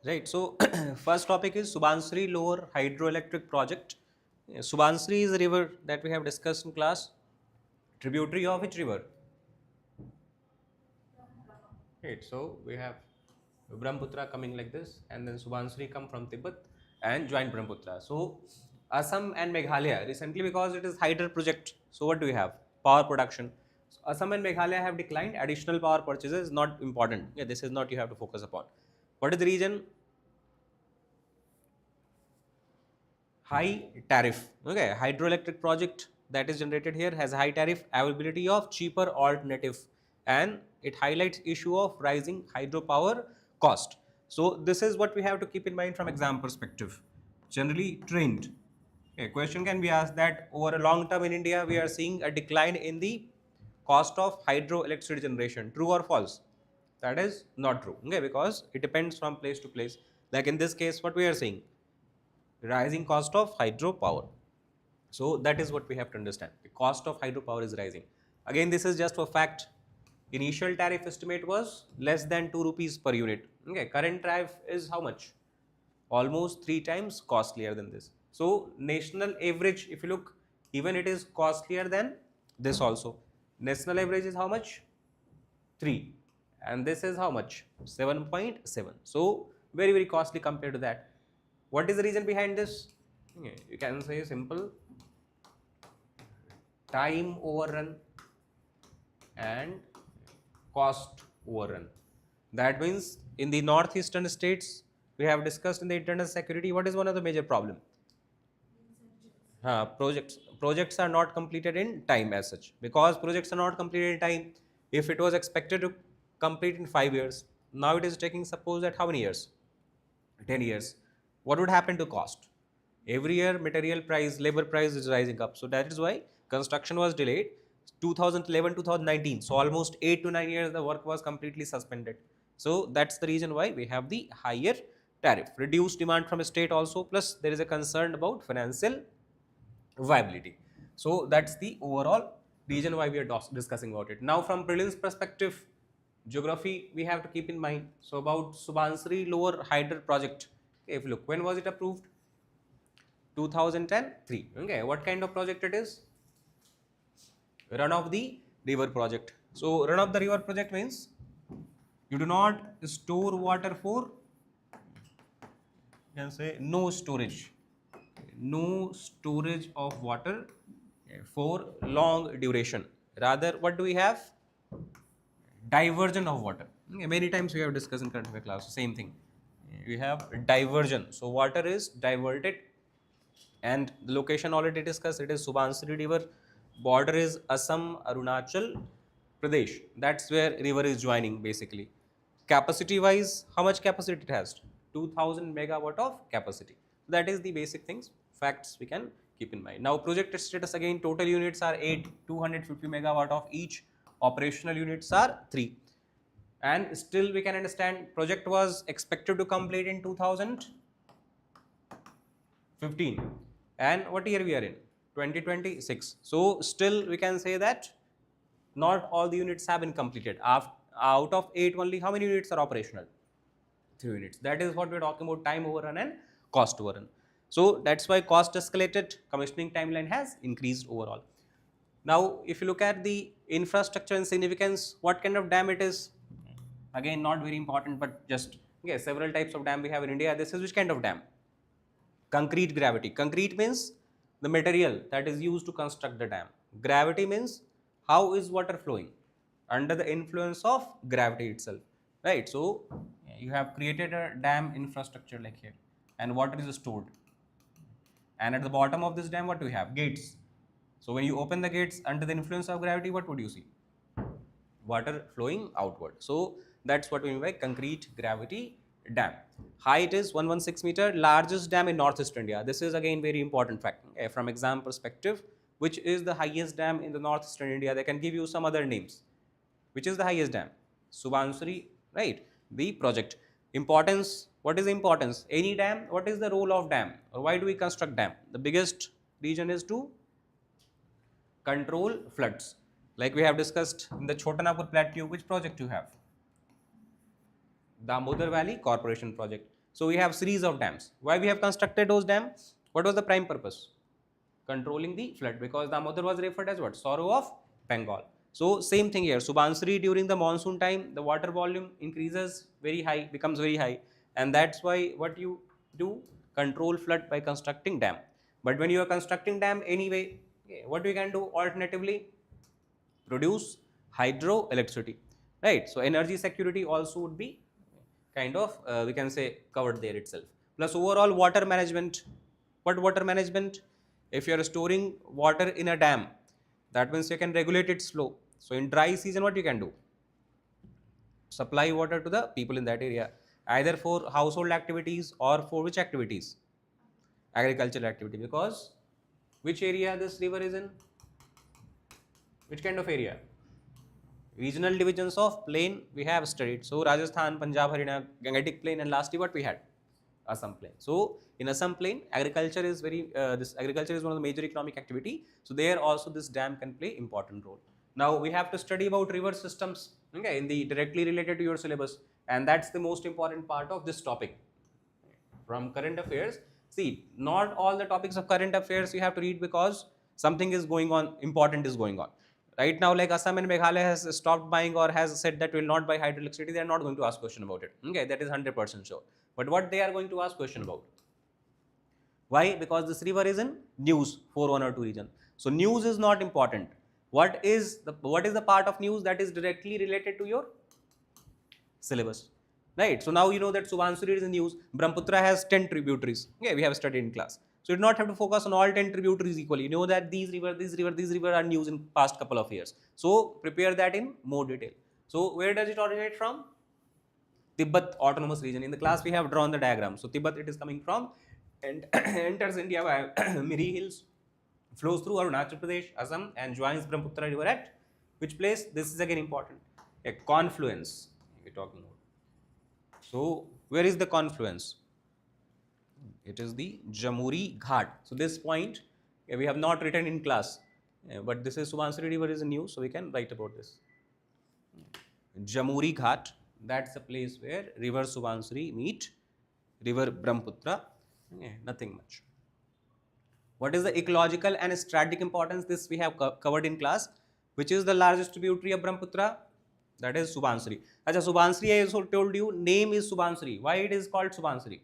Right. So first topic is Subansiri Lower Hydroelectric Project. Subansiri is a river that we have discussed in class. Tributary of which river? Right. So we have Brahmaputra coming like this, and then Subansiri come from Tibet and join Brahmaputra. So Assam and Meghalaya recently, because it is hydro project. So what do we have? Power production. So Assam and Meghalaya have declined. Additional power purchases is not important. Yeah, this is not you have to focus upon. What is the reason? High tariff. Okay, hydroelectric project that is generated here has high tariff, availability of cheaper alternative, and it highlights issue of rising hydropower cost. So this is what we have to keep in mind from exam perspective. Generally trained. A question can be asked that over a long term in India we are seeing a decline in the cost of hydroelectricity generation. True or false? That is not true. Okay, because it depends from place to place. Like in this case, what we are seeing, rising cost of hydropower. So that is what we have to understand. The cost of hydropower is rising. Again, this is just for fact. Initial tariff estimate was less than 2 rupees per unit. Okay, current tariff is how much? Almost 3 times costlier than this. So national average, if you look, even it is costlier than this also. National average is how much? 3, and this is how much? 7.7. So very, very costly compared to that. What is the reason behind this? Okay, you can say simple: time overrun and cost overrun. That means in the northeastern states, we have discussed in the internal security, what is one of the major problem? Projects are not completed in time as such. Because projects are not completed in time, if it was expected to complete in 5 years, now it is taking, suppose, at how many years? 10 years. What would happen to cost? Every year material price, labor price is rising up. So that is why construction was delayed 2011 2019. So almost 8 to 9 years the work was completely suspended. So that's the reason why we have the higher tariff. Reduced demand from state also, plus there is a concern about financial viability. So that's the overall reason why we are discussing about it. Now from prelims perspective, geography we have to keep in mind. So about Subansiri Lower Hydro Project. If you look, when was it approved? 2003. Okay, what kind of project it is? Run of the river project. So run of the river project means you do not store water for, you can say, no storage. No storage of water for long duration. Rather, what do we have? Diversion of water. Okay, many times we have discussed in current affair class, same thing. We have diversion. So water is diverted, and the location already discussed, it is Subansiri river. Border is Assam, Arunachal Pradesh. That's where river is joining basically. Capacity wise, how much capacity it has? 2000 megawatt of capacity. That is the basic things, facts we can keep in mind. Now project status, again total units are 8, 250 megawatt of each. Operational units are 3. And still we can understand project was expected to complete in 2015. And what year we are in? 2026. So still we can say that not all the units have been completed. Out of 8 only, how many units are operational? 3 units. That is what we are talking about, time overrun and cost overrun. So that's why cost escalated, commissioning timeline has increased overall. Now if you look at the infrastructure and significance, what kind of dam it is? Again, not very important, but just, okay, several types of dam we have in India. This is which kind of dam? Concrete gravity. Concrete means the material that is used to construct the dam. Gravity means how is water flowing? Under the influence of gravity itself, right? So you have created a dam infrastructure like here, and water is stored. And at the bottom of this dam, what do we have? Gates. So when you open the gates under the influence of gravity, what would you see? Water flowing outward. So that's what we mean by concrete gravity dam. Height is 116 meter, largest dam in northeast India. This is again very important fact from exam perspective. Which is the highest dam in the northeastern India? They can give you some other names. Which is the highest dam? Subansiri, right? The project. Importance, what is the importance? Any dam, what is the role of dam? Or why do we construct dam? The biggest reason is to control floods. Like we have discussed in the Chotanagpur Plateau, which project you have? Damodar Valley Corporation project. So we have series of dams. Why we have constructed those dams? What was the prime purpose? Controlling the flood, because Damodar was referred as what? Sorrow of Bengal. So same thing here. Subansiri, during the monsoon time, the water volume increases very high, becomes very high, and that's why what you do, control flood by constructing dam. But when you are constructing dam anyway, what we can do alternatively? Produce hydroelectricity, right? So energy security also would be kind of we can say covered there itself. Plus overall water management. What water management? If you are storing water in a dam, that means you can regulate its flow. So in dry season, what you can do? Supply water to the people in that area, either for household activities or for which activities? Agricultural activity. Because which area this river is in? Which kind of area? Regional divisions of plain we have studied. So Rajasthan, Punjab, Haryana, Gangetic plain, and lastly what we had? Assam plain. So in Assam plain, agriculture is this agriculture is one of the major economic activity. So there also this dam can play important role. Now we have to study about river systems, okay, in the directly related to your syllabus, and that's the most important part of this topic. From current affairs, see, not all the topics of current affairs you have to read because something is going on, important is going on. Right now, like Assam and Meghalaya has stopped buying or has said that will not buy hydroelectricity, they are not going to ask question about it. Okay, that is 100% sure. But what they are going to ask question about? Why? Because this river is in news for 1 or 2 region. So news is not important. What is the part of news that is directly related to your syllabus? Right. So now you know that Subansiri is in news. Brahmaputra has 10 tributaries. Okay, we have studied in class. So you do not have to focus on all 10 tributaries equally. You know that these river are news in past couple of years. So prepare that in more detail. So where does it originate from? Tibet autonomous region. In the class we have drawn the diagram. So Tibet it is coming from and enters India by Miri Hills, flows through Arunachal Pradesh, Assam, and joins Brahmaputra river at which place? This is again important. A confluence we are talking about. So where is the confluence? It is the Jamuri Ghat. So this point we have not written in class, but this is Subansiri river is in news, so we can write about this. Jamuri Ghat, that's the place where river Subansiri meet river Brahmaputra. Nothing much. What is the ecological and strategic importance? This we have covered in class. Which is the largest tributary of Brahmaputra? That is Subansiri. Acha, Subansiri, I also told you, name is Subansiri. Why it is called Subansiri?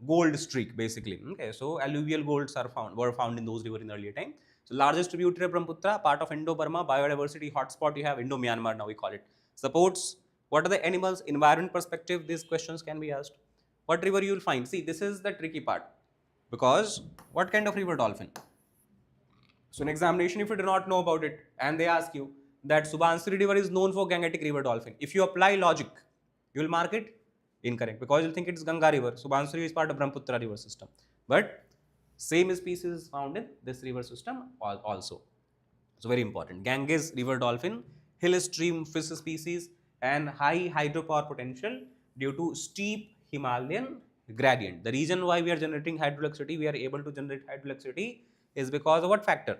Gold streak, basically. Okay, so alluvial golds were found in those rivers in earlier time. So largest tributary of Brahmaputra, part of Indo-Burma, biodiversity hotspot you have, Indo-Myanmar now we call it. Supports, what are the animals, environment perspective, these questions can be asked. What river you will find? See, this is the tricky part. Because, what kind of river dolphin? So in examination, if you do not know about it, and they ask you that Subansiri river is known for Gangetic river dolphin, if you apply logic, you will mark it incorrect because you'll think it's Ganga river. Subansiri is part of Brahmaputra river system. But same species is found in this river system also. So very important. Ganges river dolphin, hill stream fish species, and high hydropower potential due to steep Himalayan gradient. The reason why we are generating hydroelectricity, we are able to generate hydroelectricity is because of what factor?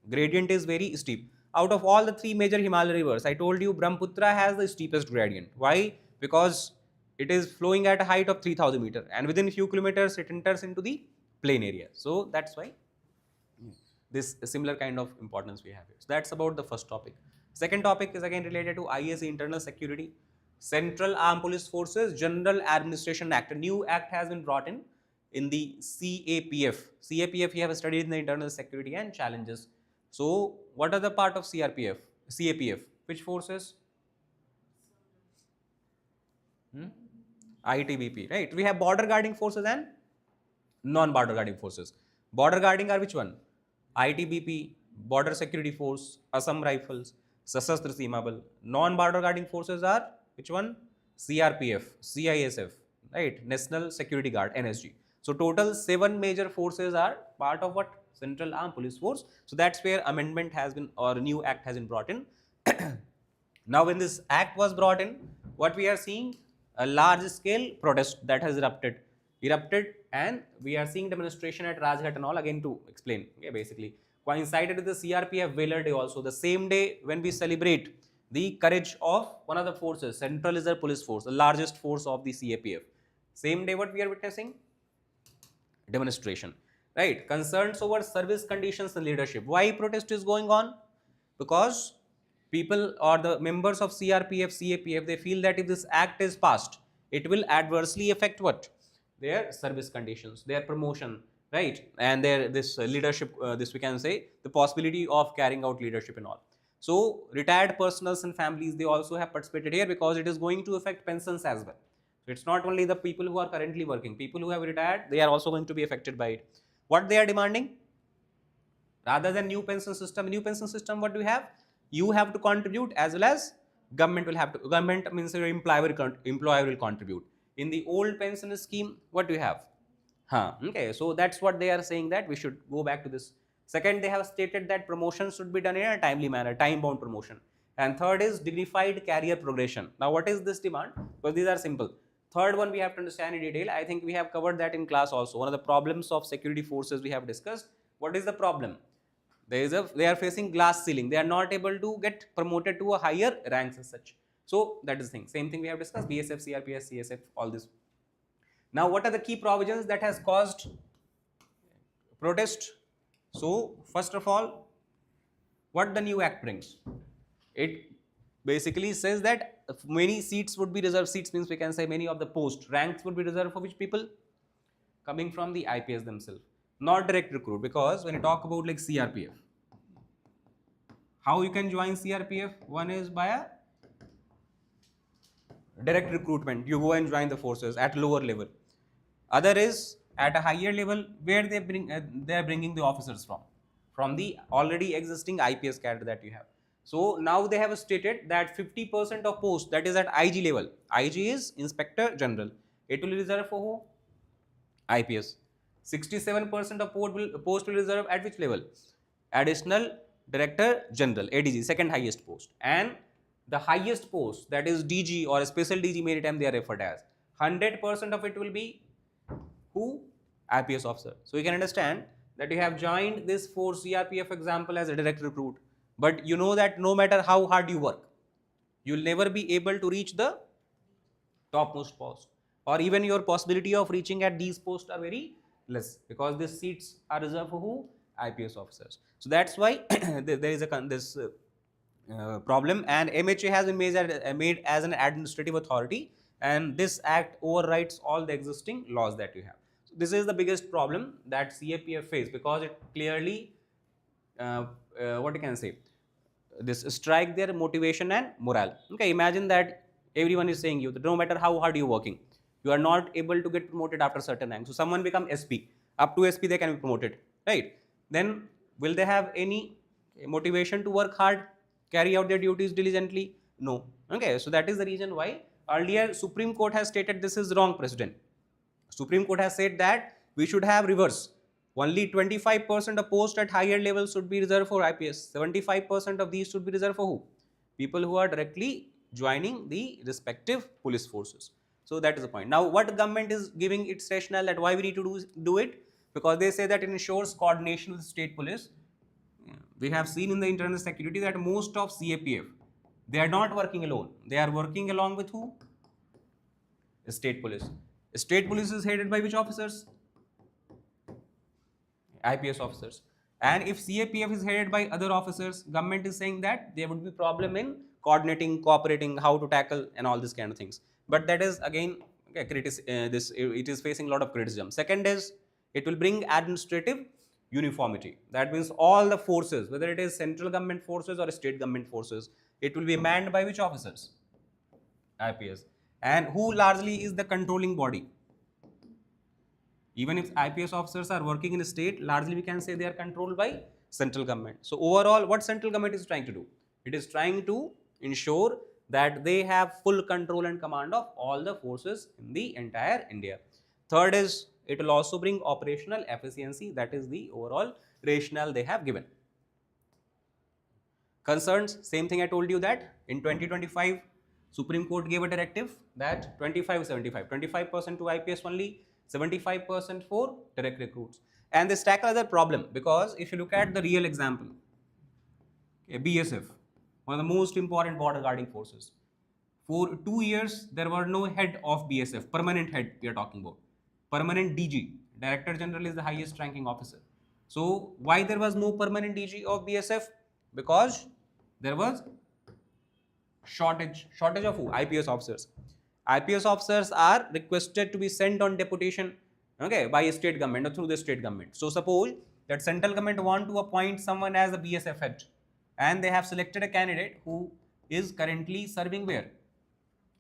Gradient is very steep. Out of all the 3 major Himalayan rivers, I told you Brahmaputra has the steepest gradient. Why? Because it is flowing at a height of 3000 meters and within few kilometers it enters into the plain area. So that's why this similar kind of importance we have here. So that's about the first topic. Second topic is again related to IAS, internal security. Central Armed Police Forces General Administration Act. A new act has been brought in the CAPF. CAPF we have studied in the internal security and challenges. So what are the part of CRPF? CAPF? Which forces? ITBP, right? We have border guarding forces and non-border guarding forces. Border guarding are which one? ITBP, Border Security Force, Assam Rifles, Sashastra Seema Bal. Non-border guarding forces are which one? CRPF, CISF, right? National Security Guard, NSG. So total 7 major forces are part of what? Central Armed Police Force. So that's where amendment has been or a new act has been brought in. Now when this act was brought in, what we are seeing? A large scale protest that has erupted and we are seeing demonstration at Rajghat and all, again to explain, okay, basically coincided with the CRPF Whaler Day also, the same day when we celebrate the courage of one of the forces, Central Reserve Police Force, the largest force of the CAPF. Same day what we are witnessing? Demonstration, right? Concerns over service conditions and leadership. Why protest is going on? Because people or the members of CRPF, CAPF, they feel that if this act is passed, it will adversely affect what? Their service conditions, their promotion, right? And their this leadership, this we can say, the possibility of carrying out leadership and all. So retired personals and families, they also have participated here because it is going to affect pensions as well. So it's not only the people who are currently working, people who have retired, they are also going to be affected by it. What they are demanding? Rather than new pension system, what do you have? You have to contribute as well as government will have to, government means your employer will contribute. In the old pension scheme, what do you have? Okay, so that's what they are saying, that we should go back to this. Second, they have stated that promotion should be done in a timely manner, time-bound promotion. And third is dignified career progression. Now, what is this demand? Because these are simple. Third one we have to understand in detail. I think we have covered that in class also. One of the problems of security forces we have discussed. What is the problem? They are facing glass ceiling. They are not able to get promoted to a higher ranks as such. So that is the thing. Same thing we have discussed. BSF, CRPS, CSF, all this. Now, what are the key provisions that has caused protest? So, first of all, what the new act brings? It basically says that many seats would be reserved. Seats means we can say many of the post ranks would be reserved for which people? Coming from the IPS themselves, not direct recruit. Because when you talk about like CRPF, how you can join CRPF? One is by a direct recruitment. You go and join the forces at lower level. Other is at a higher level where they are bringing the officers from the already existing IPS cadre that you have. So now they have stated that 50% of posts, that is at IG level. IG is Inspector General. It will reserve for who? IPS. 67% of post will reserve at which level? Additional Director General, ADG, second highest post. And the highest post, that is DG or Special DG, many times they are referred as. 100% of it will be who? IPS officer. So you can understand that you have joined this for CRPF example as a direct recruit. But you know that no matter how hard you work, you will never be able to reach the topmost post, or even your possibility of reaching at these posts are very less, because these seats are reserved for who? IPS officers. So that's why there is this problem, and MHA has been made as an administrative authority, and this act overrides all the existing laws that you have. So this is the biggest problem that CAPF face, because it clearly what you can say, this strike their motivation and morale. Okay, imagine that everyone is saying you that no matter how hard you're working, you are not able to get promoted after certain rank. So someone become SP, up to SP they can be promoted, right? Then will they have any motivation to work hard, carry out their duties diligently? No. Okay, so that is the reason why earlier Supreme Court has stated this is wrong precedent. Supreme Court has said that we should have reverse. Only 25% of posts at higher levels should be reserved for IPS. 75% of these should be reserved for who? People who are directly joining the respective police forces. So that is the point. Now, what government is giving its rationale that why we need to do it? Because they say that it ensures coordination with state police. We have seen in the internal security that most of CAPF, they are not working alone. They are working along with who? State police. State police is headed by which officers? IPS officers. And if CAPF is headed by other officers, government is saying that there would be problem in coordinating, cooperating, how to tackle and all these kind of things. But that is again, it is facing a lot of criticism. Second is, it will bring administrative uniformity. That means all the forces, whether it is central government forces or state government forces, it will be manned by which officers? IPS. And who largely is the controlling body? Even if IPS officers are working in a state, largely we can say they are controlled by central government. So overall, what central government is trying to do? It is trying to ensure that they have full control and command of all the forces in the entire India. Third is, it will also bring operational efficiency. That is the overall rationale they have given. Concerns, same thing I told you that in 2025, Supreme Court gave a directive that 25-75, 25% to IPS only, 75% for direct recruits. And this tackle other problem, because if you look at the real example, BSF, one of the most important border guarding forces, For 2 years, there were no head of BSF, permanent head we are talking about. Permanent DG, Director General is the highest ranking officer. So why there was no permanent DG of BSF? Because there was shortage of who? IPS officers. IPS officers are requested to be sent on deputation, okay, by a state government or through the state government. So suppose that central government want to appoint someone as a BSF head, and they have selected a candidate who is currently serving where?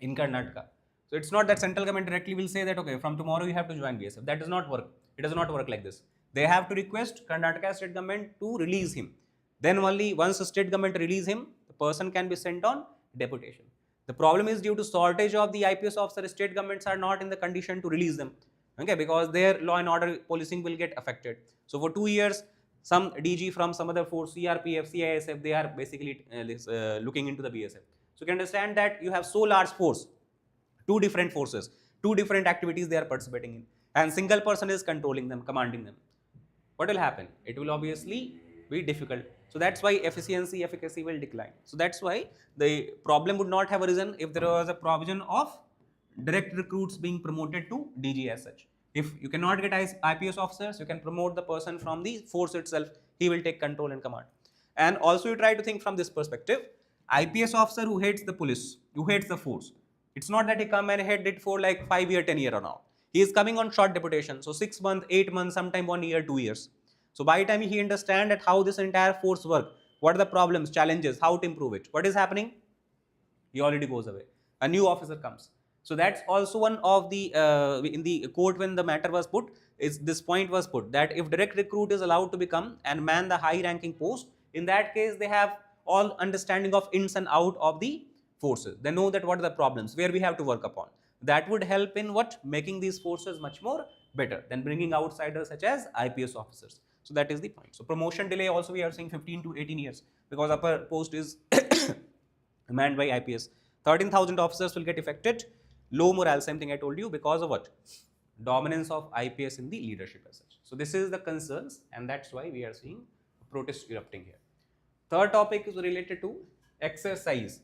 In Karnataka. So it's not that central government directly will say that, okay, from tomorrow you have to join BSF. That does not work. It does not work like this. They have to request Karnataka state government to release him. Then only once the state government release him, the person can be sent on deputation. The problem is due to shortage of the IPS officer, state governments are not in the condition to release them. Okay, because their law and order policing will get affected. So for 2 years, some DG from some other force, CRPF, CISF, they are basically looking into the BSF. So you can understand that you have so large force, two different forces, two different activities they are participating in, and single person is controlling them, commanding them. What will happen? It will obviously be difficult. So that's why efficiency, efficacy will decline. So that's why the problem would not have arisen if there was a provision of direct recruits being promoted to DG as such. If you cannot get IPS officers, you can promote the person from the force itself. He will take control and command. And also you try to think from this perspective. IPS officer who hates the police, who hates the force. It's not that he come and head it for like 5 year, 10 year or now. He is coming on short deputation. So 6 months, 8 months, sometime 1 year, 2 years. So by the time he understand that how this entire force work, what are the problems, challenges, how to improve it, what is happening? He already goes away. A new officer comes. So that's also one of the, in the court when the matter was put, is this point was put that if direct recruit is allowed to become and man the high ranking post, in that case they have all understanding of ins and out of the forces. They know that what are the problems, where we have to work upon. That would help in what? Making these forces much more better than bringing outsiders such as IPS officers. So that is the point. So promotion delay also we are seeing 15 to 18 years because upper post is manned by IPS. 13,000 officers will get affected. Low morale, same thing I told you, because of what? Dominance of IPS in the leadership as such. So this is the concerns, and that's why we are seeing protests erupting here. Third topic is related to exercise.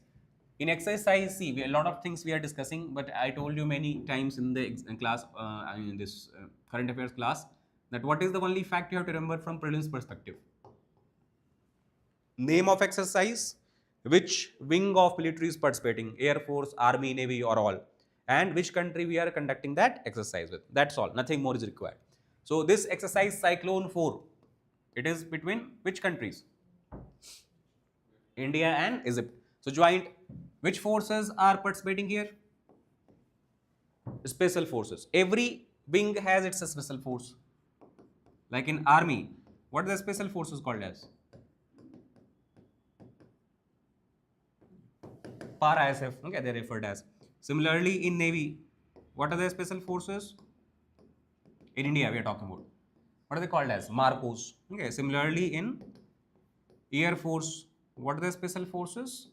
In exercise, see, a lot of things we are discussing, but I told you many times in the class, in this current affairs class, that what is the only fact you have to remember from prelims perspective? Name of exercise, which wing of military is participating, Air Force, Army, Navy or all, and which country we are conducting that exercise with. That's all, nothing more is required. So this exercise Cyclone 4, it is between which countries? India and Egypt. So joint, which forces are participating here? Special forces. Every wing has its special force. Like in army, what are the special forces called as? Para-ISF, okay, they are referred as. Similarly in Navy, what are the special forces? In India we are talking about. What are they called as? Marcos. Okay, similarly in Air Force, what are the special forces?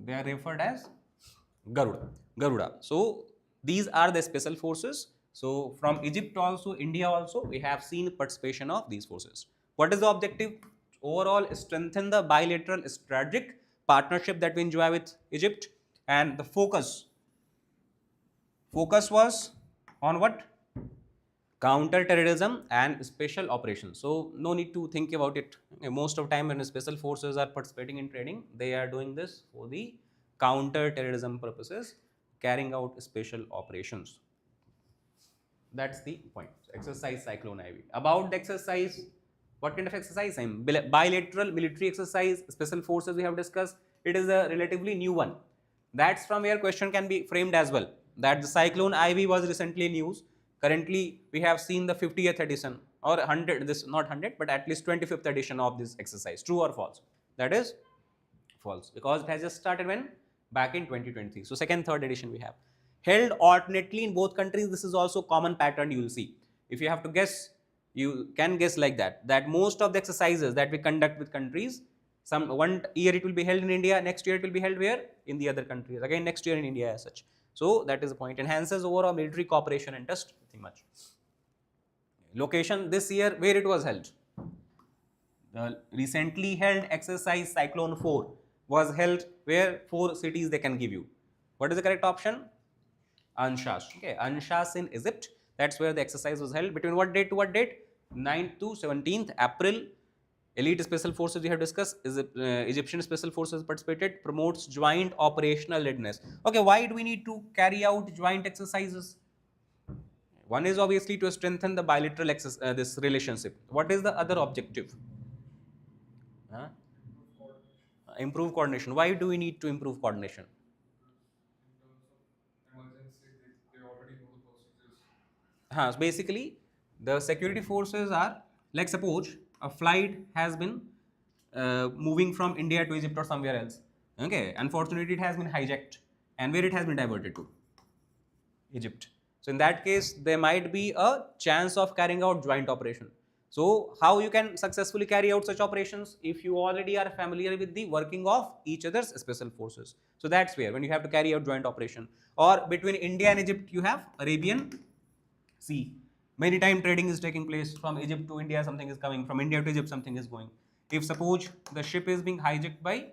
They are referred as Garuda. So these are the special forces. So from Egypt also, India also, we have seen participation of these forces. What is the objective? Overall, strengthen the bilateral strategic partnership that we enjoy with Egypt. And the focus was on what? Counter-terrorism and special operations. So no need to think about it. Most of the time when special forces are participating in training, they are doing this for the counter-terrorism purposes, carrying out special operations. That's the point. So exercise Cyclone IV. About the exercise, what kind of exercise? Bilateral military exercise, special forces we have discussed. It is a relatively new one. That's from where question can be framed as well. That the Cyclone IV was recently news. Currently, we have seen the 50th edition or 100, this not 100, but at least 25th edition of this exercise. True or false? That is false, because it has just started when? Back in 2023. So second, third edition we have. Held alternately in both countries. This is also common pattern you will see. If you have to guess, you can guess like that most of the exercises that we conduct with countries, one year it will be held in India, next year it will be held where? In the other countries. Again, next year in India as such. So that is the point. Enhances overall military cooperation and trust. Nothing much. Location this year, where it was held? The recently held exercise Cyclone 4 was held where 4 cities they can give you. What is the correct option? Anshas. Okay, Anshas in Egypt. That's where the exercise was held. Between what date to what date? 9th to 17th April. Elite Special Forces we have discussed. Egyptian Special Forces participated. Promotes joint operational readiness. Okay, why do we need to carry out joint exercises? One is obviously to strengthen the bilateral this relationship. What is the other objective? Huh? Improve coordination. Why do we need to improve coordination? So basically, the security forces are like, suppose a flight has been moving from India to Egypt or somewhere else. Okay, unfortunately, it has been hijacked, and where it has been diverted to? Egypt. So in that case, there might be a chance of carrying out joint operation. So how you can successfully carry out such operations? If you already are familiar with the working of each other's special forces. So that's where when you have to carry out joint operation. Or between India and Egypt, you have Arabian Sea. Many time trading is taking place. From Egypt to India, something is coming. From India to Egypt, something is going. If suppose the ship is being hijacked by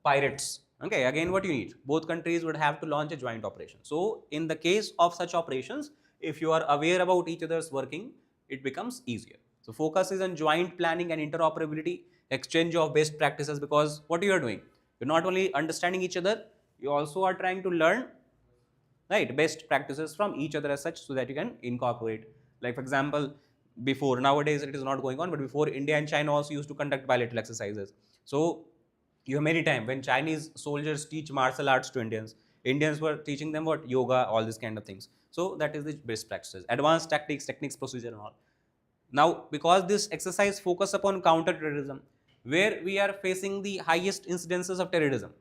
pirates, okay, again what you need? Both countries would have to launch a joint operation. So in the case of such operations, if you are aware about each other's working, it becomes easier. So focus is on joint planning and interoperability, exchange of best practices, because what you are doing? You're not only understanding each other, you also are trying to learn, right, best practices from each other as such, so that you can incorporate. Like for example, before, nowadays it is not going on, but before, India and China also used to conduct bilateral exercises. So you have many time when Chinese soldiers teach martial arts to Indians, Indians were teaching them what? Yoga, all these kind of things. So that is the best practices, advanced tactics, techniques, procedure and all. Now, because this exercise focus upon counter terrorism, where we are facing the highest incidences of terrorism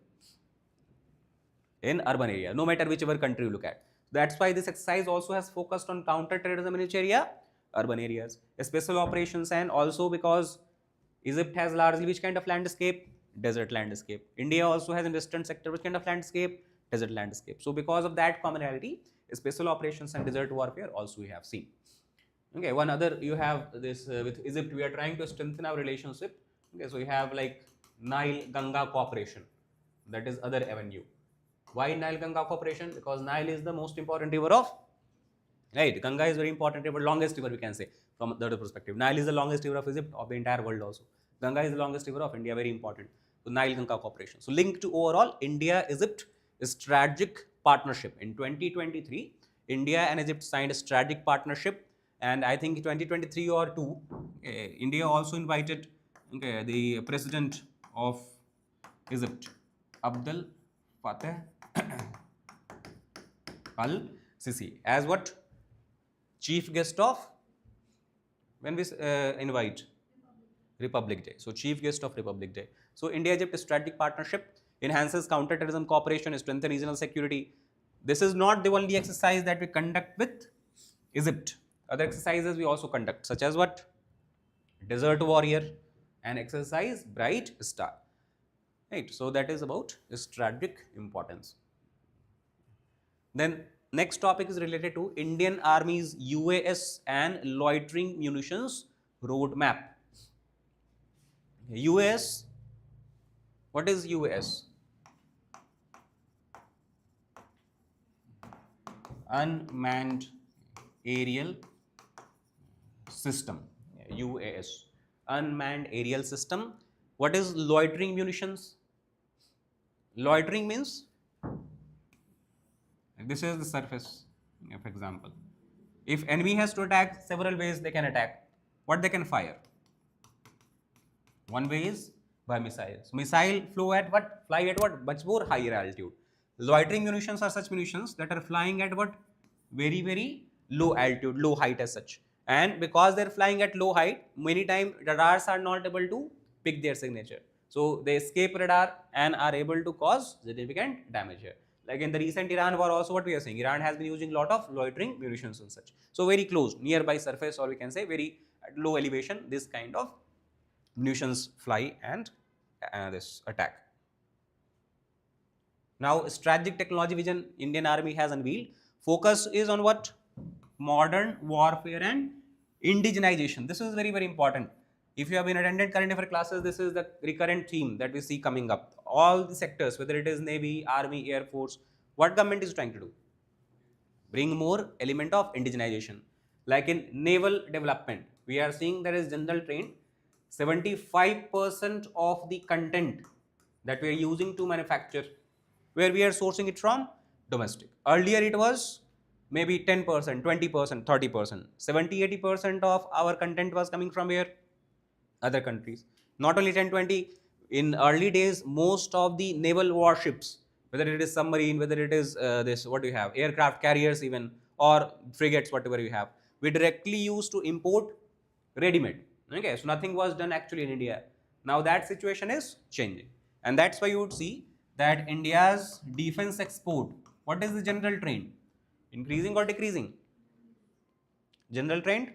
in urban area, no matter whichever country you look at. That's why this exercise also has focused on counter terrorism in which area? Urban areas, special operations, and also because Egypt has largely which kind of landscape? Desert landscape. India also has in western sector which kind of landscape? Desert landscape. So because of that commonality, special operations and desert warfare also we have seen. Okay, one other you have this with Egypt, we are trying to strengthen our relationship. Okay, so you have like Nile Ganga cooperation, that is other avenue. Why Nile Ganga cooperation? Because Nile is the most important river of, right? Ganga is very important river, longest river we can say from the other perspective. Nile is the longest river of Egypt, of the entire world also. Ganga is the longest river of India, very important. So Nile Ganga cooperation. So linked to overall India-Egypt strategic partnership. In 2023, India and Egypt signed a strategic partnership, and I think 2023 or 2, India also invited the president of Egypt, Abdel Fattah al-Sisi, as what? Chief guest of, when we invite? Republic Day. So chief guest of Republic Day. So India-Egypt strategic partnership enhances counter-terrorism cooperation, strengthen regional security. This is not the only exercise that we conduct with Egypt. Other exercises we also conduct, such as what? Desert Warrior and exercise Bright Star. Right. So that is about strategic importance. Then next topic is related to Indian Army's UAS and loitering munitions roadmap. UAS, what is UAS? Unmanned Aerial System. UAS, Unmanned Aerial System. What is loitering munitions? Loitering means, this is the surface, for example. If enemy has to attack, several ways they can attack. What they can fire? One way is by missiles. Missile flow at what? Fly at what? Much more higher altitude. Loitering munitions are such munitions that are flying at what? Very, very low altitude, low height as such. And because they're flying at low height, many times radars are not able to pick their signature. So they escape radar and are able to cause significant damage here. Like in the recent Iran war also, what we are saying, Iran has been using a lot of loitering munitions and such. So very close, nearby surface, or we can say very at low elevation, this kind of munitions fly and this attack. Now strategic technology vision Indian Army has unveiled. Focus is on what? Modern warfare and indigenization. This is very, very important. If you have been attended current affair classes, this is the recurrent theme that we see coming up. All the sectors, whether it is Navy, Army, Air Force, what government is trying to do? Bring more element of indigenization. Like in naval development, we are seeing there is general train. 75% of the content that we are using to manufacture, where we are sourcing it from? Domestic. Earlier it was maybe 10%, 20%, 30%. 70-80% of our content was coming from where? Other countries. Not only 10-20, in early days, most of the naval warships, whether it is submarine, whether it is this, what do you have, aircraft carriers even, or frigates, whatever you have, we directly used to import ready-made. Okay, so nothing was done actually in India. Now that situation is changing. And that's why you would see that India's defense export, what is the general trend? Increasing or decreasing? General trend?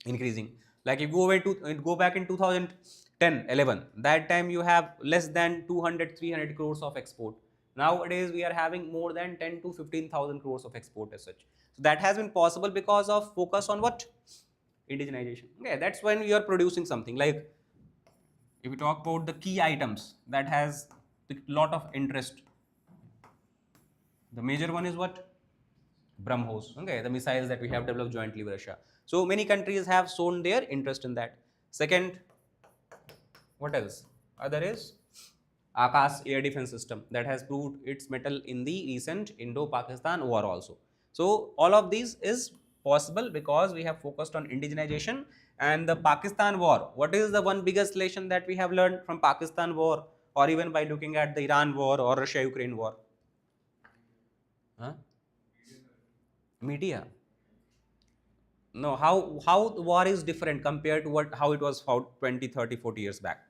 Increasing. Like if you go back in 2010-11, that time you have less than 200-300 crores of export. Nowadays we are having more than 10 to 15,000 crores of export as such. So that has been possible because of focus on what? Indigenization. Okay, that's when you are producing something. Like if we talk about the key items that has a lot of interest, the major one is what? BrahMos, okay, the missiles that we have developed jointly with Russia. So many countries have shown their interest in that. Second, what else? Other is Akash air defense system that has proved its mettle in the recent Indo-Pakistan war also. So all of these is possible because we have focused on indigenization. And the Pakistan war, what is the one biggest lesson that we have learned from Pakistan war, or even by looking at the Iran war or Russia-Ukraine war? Huh? Media. No, how the war is different compared to how it was fought 20, 30, 40 years back.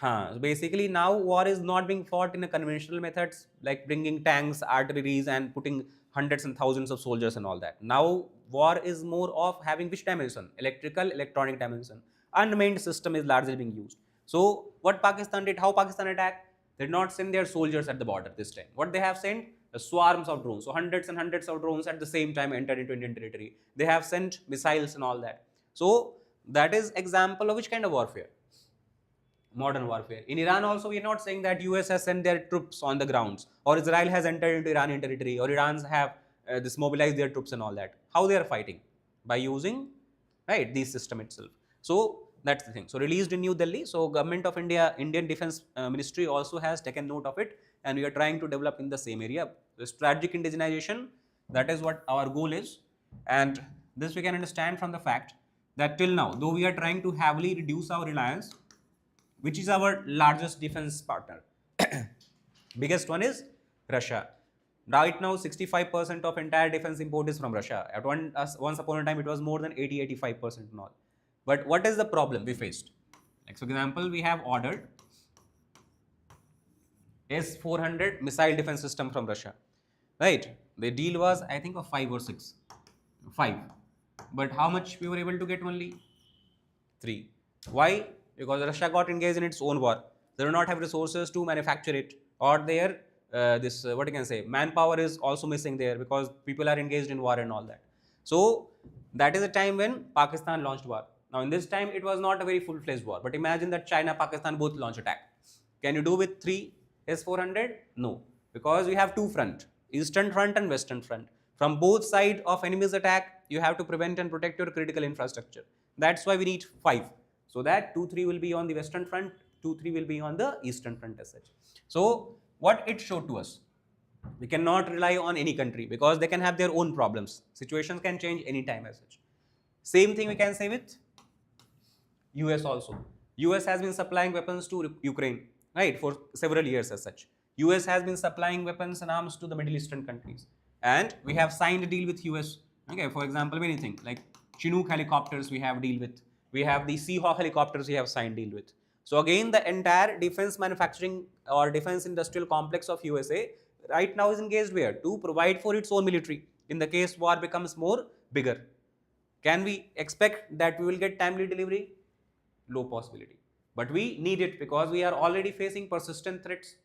So basically now war is not being fought in a conventional methods like bringing tanks, artilleries and putting hundreds and thousands of soldiers and all that. Now war is more of having which dimension? Electrical, electronic dimension. Unmanned system is largely being used. So what Pakistan did, how Pakistan attacked? They did not send their soldiers at the border this time. What they have sent? Swarms of drones. So hundreds and hundreds of drones at the same time entered into Indian territory. They have sent missiles and all that. So that is example of which kind of warfare? Modern warfare. In Iran also, we are not saying that US has sent their troops on the grounds, or Israel has entered into Iranian territory, or Iran's have mobilized their troops and all that. How they are fighting? By using, right, the system itself. So that's the thing. So released in New Delhi. So Government of India, Indian Defense Ministry also has taken note of it, and we are trying to develop in the same area. The strategic indigenization, that is what our goal is. And this we can understand from the fact that till now, though we are trying to heavily reduce our reliance, which is our largest defense partner? Biggest one is Russia. Right now, 65% of entire defense import is from Russia. At once upon a time, it was more than 80-85% and all. But what is the problem we faced? Like, for example, we have ordered S-400 missile defense system from Russia, right? The deal was, I think, of 5 or 6. 5. But how much we were able to get? Only 3. Why? Because Russia got engaged in its own war. They do not have resources to manufacture it, or their what you can say, manpower is also missing there because people are engaged in war and all that. So that is a time when Pakistan launched war. Now in this time it was not a very full-fledged war, but imagine that China, Pakistan both launch attack. Can you do with 3 S-400? No, because we have 2 fronts, Eastern Front and Western Front. From both sides of enemy's attack, you have to prevent and protect your critical infrastructure. That's why we need 5. So that 2-3 will be on the Western Front, 2-3 will be on the Eastern Front as such. So what it showed to us, we cannot rely on any country because they can have their own problems. Situations can change anytime as such. Same thing we can say with US also. US has been supplying weapons to Ukraine, right, for several years as such. US has been supplying weapons and arms to the Middle Eastern countries. And we have signed a deal with US. Okay, for example, many things like Chinook helicopters we have deal with. We have the Seahawk helicopters we have signed deal with. So again, the entire defense manufacturing or defense industrial complex of USA right now is engaged where? To provide for its own military in the case war becomes more bigger. Can we expect that we will get timely delivery? Low possibility. But we need it because we are already facing persistent threats.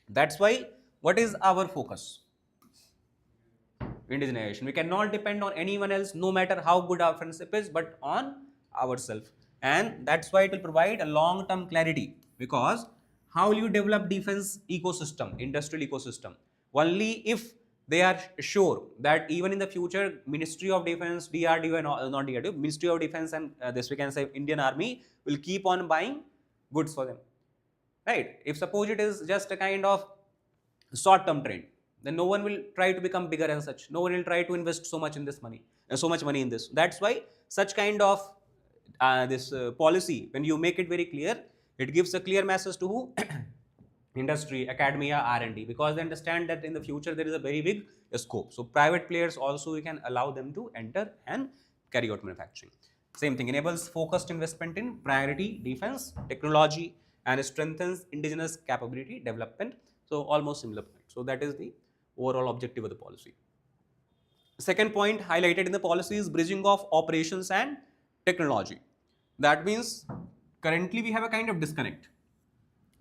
That's why, what is our focus? Indigenization. We cannot depend on anyone else, no matter how good our friendship is, but on ourselves. And that's why it will provide a long-term clarity, because how will you develop defense ecosystem, industrial ecosystem? Only if they are sure that even in the future, Ministry of Defense, DRDO and not DRDO, Ministry of Defense and this we can say Indian Army will keep on buying goods for them, right? If suppose it is just a kind of short-term trend, then no one will try to become bigger and such. No one will try to invest so much in this money, so much money in this. That's why such kind of this policy, when you make it very clear, it gives a clear message to who? Industry, academia, R&D, because they understand that in the future there is a very big scope. So private players also, you can allow them to enter and carry out manufacturing. Same thing, enables focused investment in priority defense technology and strengthens indigenous capability development. So almost similar point. So that is the overall objective of the policy. Second point highlighted in the policy is bridging of operations and technology. That means currently we have a kind of disconnect.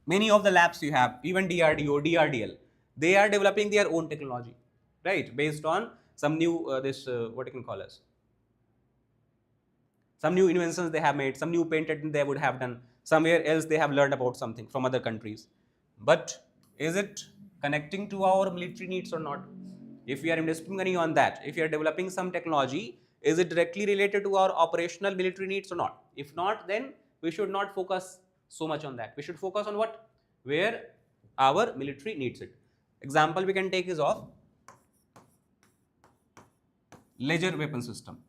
Many of the labs you have, even DRDO, DRDL, they are developing their own technology, right? Based on some new, what you can call as, some new inventions they have made, some new patent they would have done, somewhere else they have learned about something from other countries. But is it connecting to our military needs or not? If we are investing money on that, if we are developing some technology, is it directly related to our operational military needs or not? If not, then we should not focus so much on that. We should focus on what? Where our military needs it. Example we can take is of laser weapon system.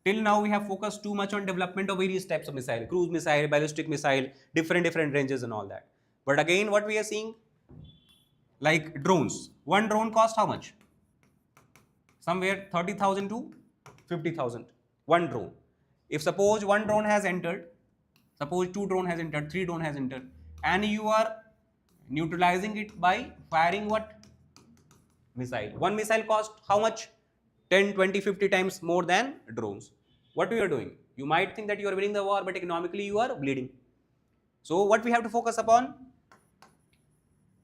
Till now we have focused too much on development of various types of missile, cruise missile, ballistic missile, different ranges and all that. But again, what we are seeing, like drones. One drone cost how much? Somewhere 30,000 to 50,000. One drone. If suppose one drone has entered, suppose two drone has entered, three drone has entered, and you are neutralizing it by firing what? Missile. One missile cost how much? 10, 20, 50 times more than drones. What we are doing? You might think that you are winning the war, but economically you are bleeding. So what we have to focus upon?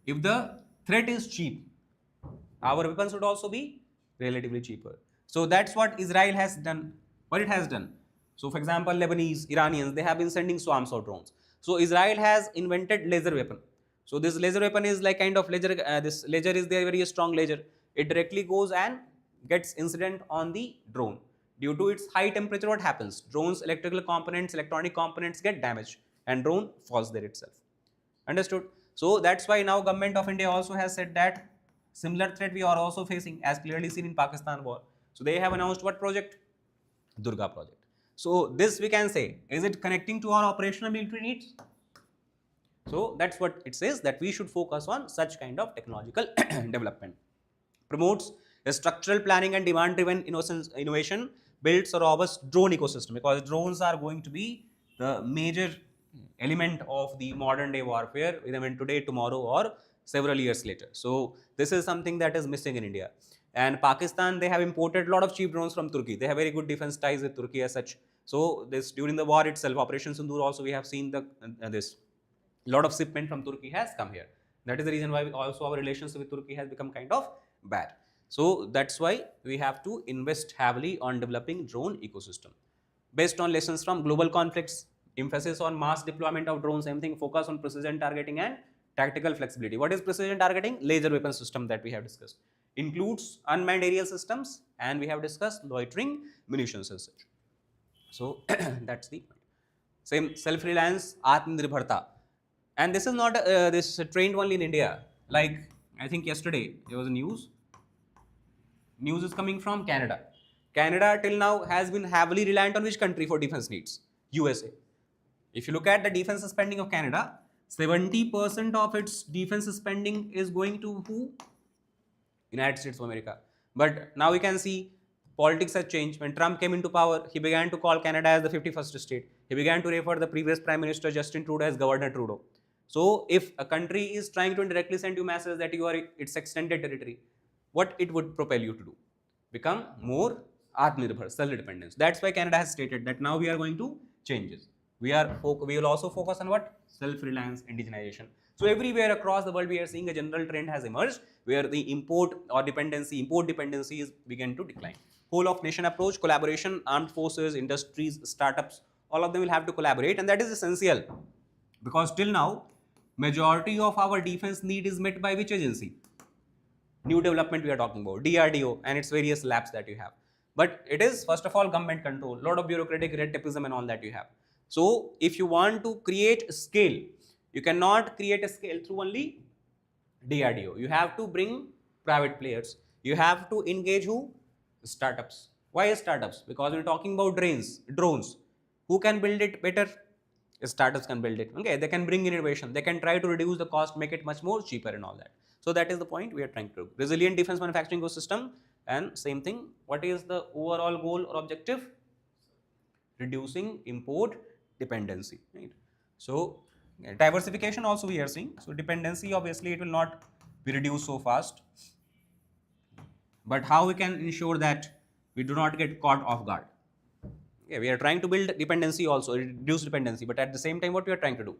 If the threat is cheap, our weapons would also be relatively cheaper. So that's what Israel has done. What it has done. So for example, Lebanese, Iranians, they have been sending swarms of drones. So Israel has invented laser weapon. So this laser weapon is like kind of laser, this laser is their very strong laser. It directly goes and gets incident on the drone. Due to its high temperature, what happens? Drone's electrical components, electronic components get damaged and drone falls there itself. Understood? So that's why now government of India also has said that similar threat we are also facing, as clearly seen in Pakistan war. So they have announced what project? Durga project. So this we can say, is it connecting to our operational military needs? So that's what it says, that we should focus on such kind of technological development. Promotes a structural planning and demand-driven innovation, builds a robust drone ecosystem, because drones are going to be the major element of the modern day warfare, even today, tomorrow, or several years later. So this is something that is missing in India. And Pakistan, they have imported a lot of cheap drones from Turkey. They have very good defense ties with Turkey as such. So this, during the war itself, Operation Sindoor also, we have seen the this lot of shipment from Turkey has come here. That is the reason why also our relations with Turkey has become kind of bad. So that's why we have to invest heavily on developing drone ecosystem. Based on lessons from global conflicts, emphasis on mass deployment of drones, same thing, focus on precision targeting and tactical flexibility. What is precision targeting? Laser weapon system that we have discussed. Includes unmanned aerial systems, and we have discussed loitering munitions and such. So that's the point. Same, self-reliance, Atmanirbharta. And this is not this trained only in India. Like I think yesterday there was a news. News is coming from Canada. Canada till now has been heavily reliant on which country for defense needs? USA. If you look at the defense spending of Canada, 70% of its defense spending is going to who? United States of America. But now we can see politics has changed. When Trump came into power, he began to call Canada as the 51st state. He began to refer the previous Prime Minister Justin Trudeau as Governor Trudeau. So if a country is trying to indirectly send you messages that you are its extended territory, what it would propel you to do? Become more Atmanirbhar, self-dependence. That's why Canada has stated that now we are going to change it. We will also focus on what? Self-reliance, indigenization. So everywhere across the world, we are seeing a general trend has emerged where the import dependency is begin to decline. Whole of nation approach, collaboration, armed forces, industries, startups, all of them will have to collaborate, and that is essential because till now majority of our defense need is met by which agency? New development we are talking about, DRDO and its various labs that you have. But it is first of all government control, lot of bureaucratic red tapeism and all that you have. So if you want to create scale, you cannot create a scale through only DRDO. You have to bring private players. You have to engage who? Startups. Why startups? Because we're talking about drones. Who can build it better? Startups can build it. Okay, they can bring innovation. They can try to reduce the cost, make it much more cheaper and all that. So that is the point we are trying to do. Resilient defense manufacturing ecosystem, and same thing. What is the overall goal or objective? Reducing import dependency. Right. So diversification also we are seeing. So dependency obviously it will not be reduced so fast. But how we can ensure that we do not get caught off guard? Yeah, we are trying to build dependency also, reduce dependency, but at the same time, what we are trying to do?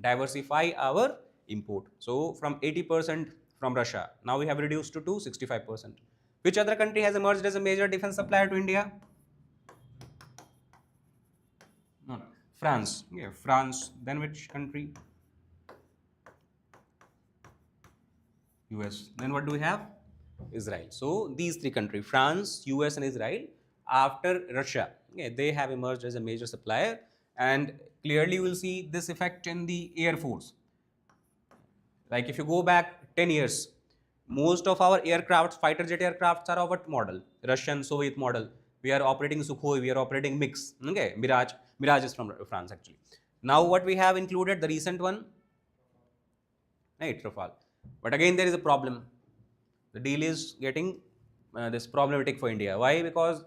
Diversify our import. So from 80% from Russia, now we have reduced to 65%. Which other country has emerged as a major defense supplier to India? No, France. Yeah, France. Then which country? US. Then what do we have? Israel. So these three countries, France, US and Israel, after Russia, they have emerged as a major supplier, and clearly you will see this effect in the Air Force. Like if you go back 10 years, most of our aircrafts, fighter jet aircrafts are of what model? Russian, Soviet model. We are operating Sukhoi, we are operating MiX, okay, Mirage. Mirage is from France actually. Now what we have included, the recent one, right, Rafale. But again there is a problem. The deal is getting this problematic for India. Why? Because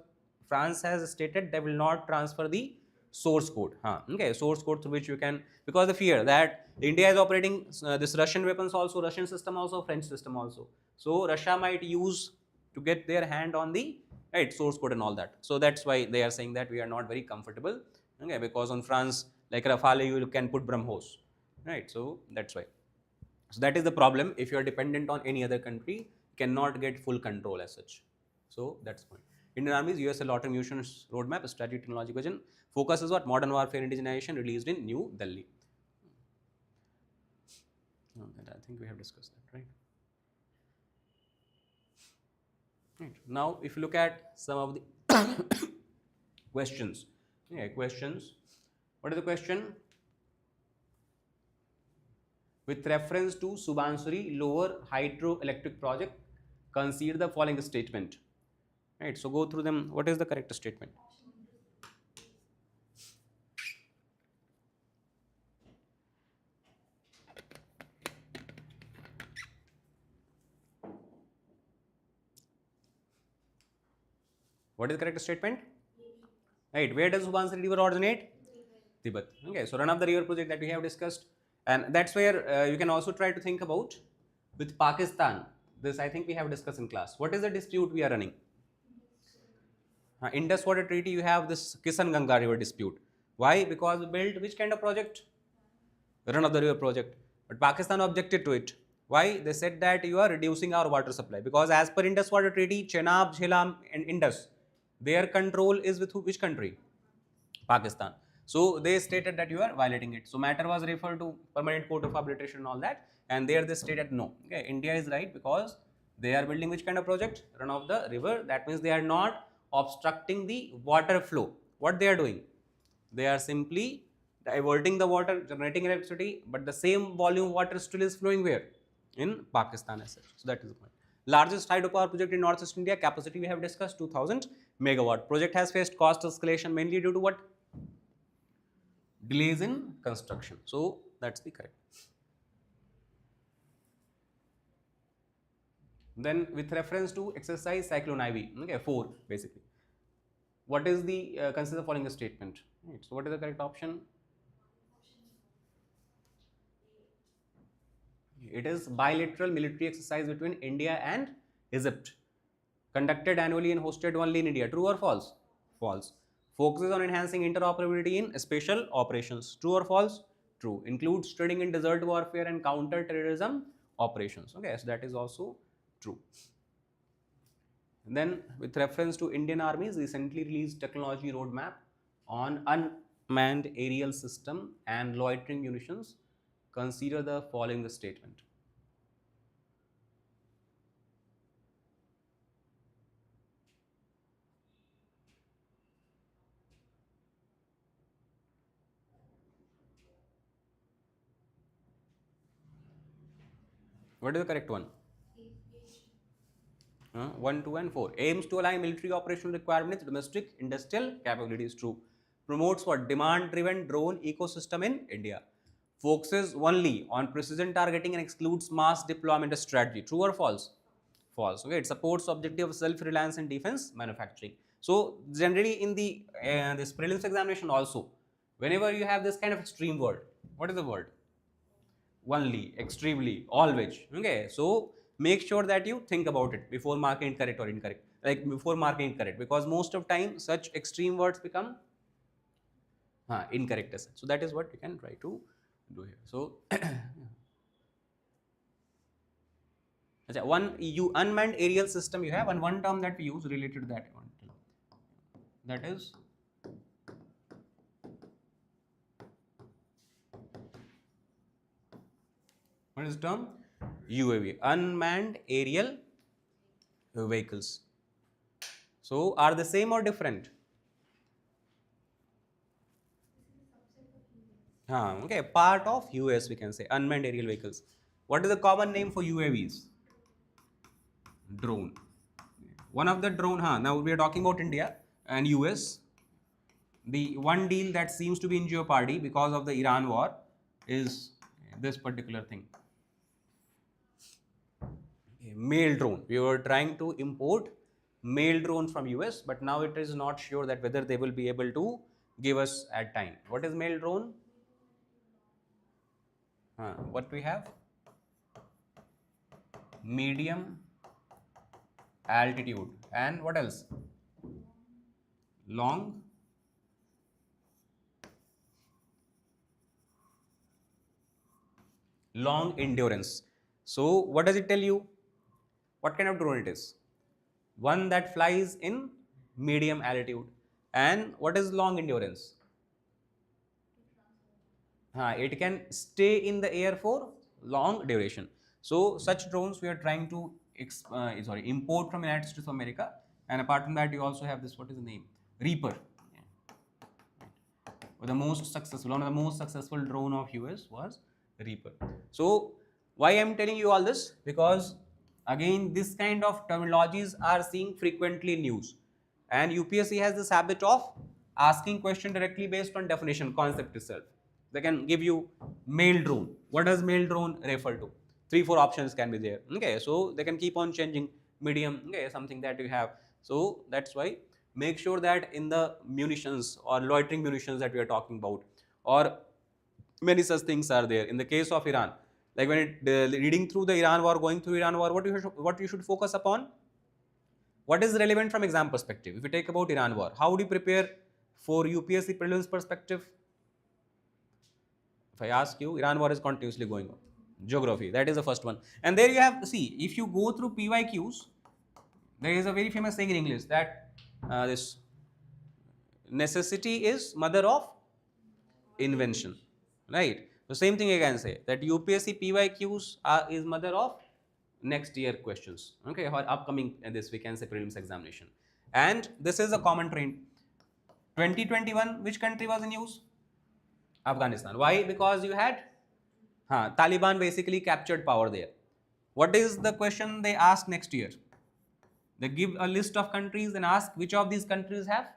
France has stated they will not transfer the source code. Okay, source code through which you can, because the fear that India is operating this Russian weapons also, Russian system also, French system also. So Russia might use to get their hand on the right source code and all that. So that's why they are saying that we are not very comfortable. Okay, because on France, like Rafale, you can put BrahMos, right? So that's why. So that is the problem. If you are dependent on any other country, cannot get full control as such. So that's the point. Indian Army's US long-term munitions roadmap, strategic technology vision, focus is what? Modern warfare indigenization, released in New Delhi. I think we have discussed that, right? Right. Now, if you look at some of the questions, questions. What is the question? With reference to Subansuri Lower Hydroelectric Project, consider the following statement. Right, so go through them. What is the correct statement? What is the correct statement? Right, where does Subansuri river originate? Tibet. Okay, so run of the river project that we have discussed, and that's where you can also try to think about with Pakistan. This I think we have discussed in class. What is the dispute we are running? Indus Water Treaty, you have this Kisan Ganga River dispute. Why? Because we built which kind of project? Run of the river project. But Pakistan objected to it. Why? They said that you are reducing our water supply. Because as per Indus Water Treaty, Chenab, Jhelum and Indus, their control is with which country? Pakistan. So they stated that you are violating it. So matter was referred to Permanent Court of Arbitration and all that. And there they stated no. Okay, India is right because they are building which kind of project? Run of the river. That means they are not obstructing the water flow. What they are doing? They are simply diverting the water, generating electricity, but the same volume of water still is flowing where? In Pakistan as such. So that is the point. Largest hydropower project in Northeast India, capacity we have discussed 2000 megawatt. Project has faced cost escalation mainly due to what? Delays in construction. So that's the correct. Then with reference to exercise Cyclone Ivy, okay, 4 basically. What is the consider the following statement? Right. So what is the correct option? It is bilateral military exercise between India and Egypt, conducted annually and hosted only in India. True or false? False. Focuses on enhancing interoperability in special operations. True or false? True. Includes training in desert warfare and counter-terrorism operations. Okay, so that is also true. And then with reference to Indian Army's recently released technology roadmap on Manned aerial system and loitering munitions, consider the following statement. What is the correct one? 1, 2, and 4. Aims to align military operational requirements with domestic industrial capabilities. True. Promotes what? Demand-driven drone ecosystem in India. Focuses only on precision targeting and excludes mass deployment strategy. True or false? False. Okay. It supports objective of self-reliance in defense manufacturing. So generally in the this prelims examination also, whenever you have this kind of extreme word, what is the word? Only, extremely, always. Okay, so make sure that you think about it before marking it correct or incorrect. Like before marking it correct, because most of time such extreme words become incorrect. So that is what you can try to do here. So one you unmanned aerial system you have, and one term that we use related to that one. That is what is the term? UAV, unmanned aerial vehicles. So are the same or different? Okay, part of US we can say, unmanned aerial vehicles. What is the common name for UAVs? Drone. One of the drone, now we are talking about India and US. The one deal that seems to be in jeopardy because of the Iran war is this particular thing. Mail drone. We were trying to import mail drones from US, but now it is not sure that whether they will be able to give us at time. What is mail drone? What we have? Medium altitude, and what else? Long endurance. So what does it tell you? What kind of drone it is? One that flies in medium altitude. And what is long endurance? It can stay in the air for long duration. So such drones we are trying to import from United States of America. And apart from that, you also have this, what is the name? Reaper. One of the most successful drone of US was Reaper. So why I am telling you all this? Because again, this kind of terminologies are seen frequently in news, and UPSC has this habit of asking question directly based on definition concept itself. They can give you mail drone. What does mail drone refer to? 3-4 options can be there. Okay, so they can keep on changing medium. Okay, something that you have. So that's why make sure that in the munitions or loitering munitions that we are talking about, or many such things are there. In the case of Iran, like when reading through the Iran war, going through Iran war, what you should focus upon? What is relevant from exam perspective? If you take about Iran war, how do you prepare for UPSC prelims perspective? If I ask you, Iran war is continuously going on. Geography, that is the first one. And there you have, see, if you go through PYQs, there is a very famous saying in English that this necessity is mother of invention, right? The same thing I can say, that UPSC PYQs is mother of next year questions, okay, or upcoming this we can say prelims examination. And this is a common trend. 2021, which country was in news? Afghanistan. Why? Because you had Taliban basically captured power there. What is the question they ask next year? They give a list of countries and ask which of these countries have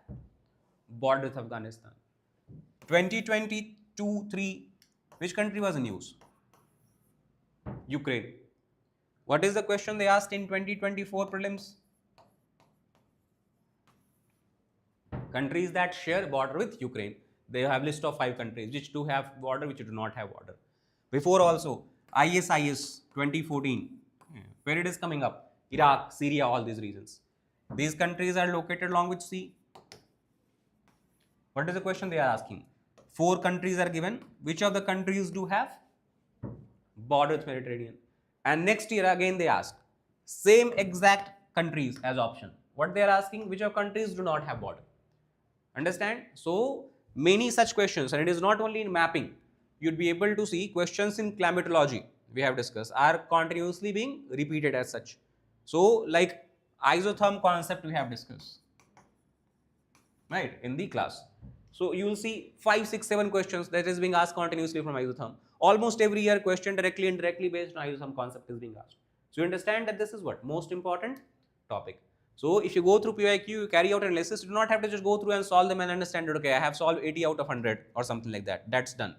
border with Afghanistan. 2022-3, which country was in news? Ukraine. What is the question they asked in 2024 prelims? Countries that share border with Ukraine. They have list of 5 countries which do have border, which do not have border. Before also, IAS 2014, where it is coming up? Iraq, Syria, all these regions. These countries are located along with sea. What is the question they are asking? 4 countries are given. Which of the countries do have border with Mediterranean? And next year again they ask same exact countries as option. What they are asking? Which of countries do not have border? Understand? So many such questions, and it is not only in mapping. You'd be able to see questions in climatology, we have discussed, are continuously being repeated as such. So like isotherm concept we have discussed, right, in the class. So you will see 5, 6, 7 questions that is being asked continuously from isotherm. Almost every year question directly and indirectly based on isotherm concept is being asked. So you understand that this is what most important topic. So if you go through PYQ, you carry out analysis, you do not have to just go through and solve them and understand it. Okay, I have solved 80 out of 100 or something like that. That's done.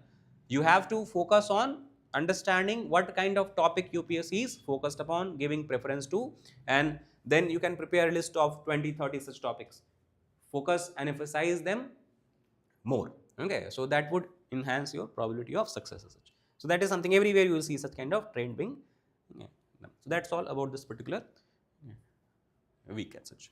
You have to focus on understanding what kind of topic UPSC is focused upon, giving preference to, and then you can prepare a list of 20, 30 such topics. Focus and emphasize them more. Okay, so that would enhance your probability of success as such. So that is something everywhere you will see such kind of trend being. So that's all about this particular week as such.